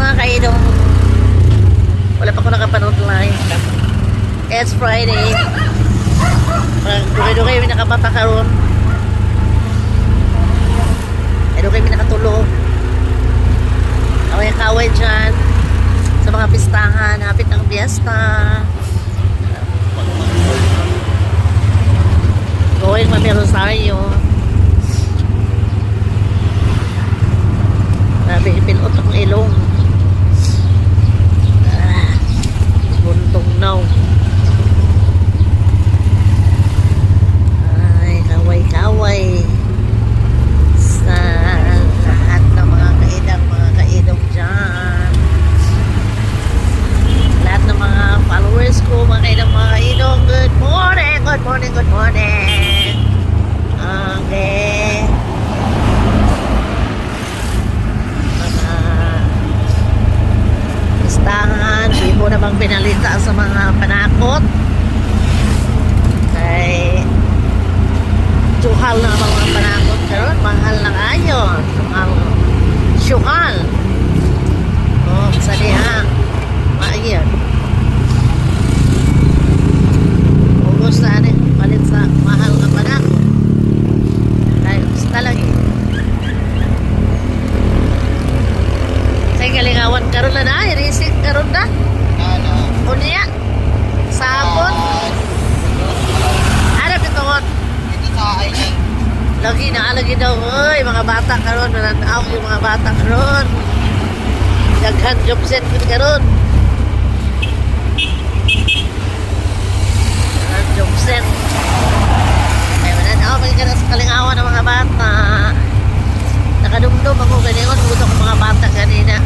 mga kaidong wala pa ko nakapanood live. It's Friday. Dugay-dugay may nakabata karon. Dugay may nakatulog. Kaway-kaway dyan sa mga pistahan. Hapit ng fiesta. Going Rosario. Grabe, ipinot akong ilong. Buntong now. Ay, kaway-kaway sa lahat ng mga kaidong dyan. Lahat ng mga followers ko, mga kaidong, good morning, good morning, good morning. Okay. Di mo namang pinalita sa mga panakot kay suhal na mga panakot karon, mahal na ayon ang suhal sa diha maayon ugos na palit sa mahal na panakot ay basta lagi say galingawan karon na na i-receive karon na unya sabon harap ito lagi daw oy mga bata karon mananaw yung mga bata karon daghan job set karon job set ay mananaw magiging sa kalingawan ng mga bata nakadumdum ako ganingon utok mga bata kanina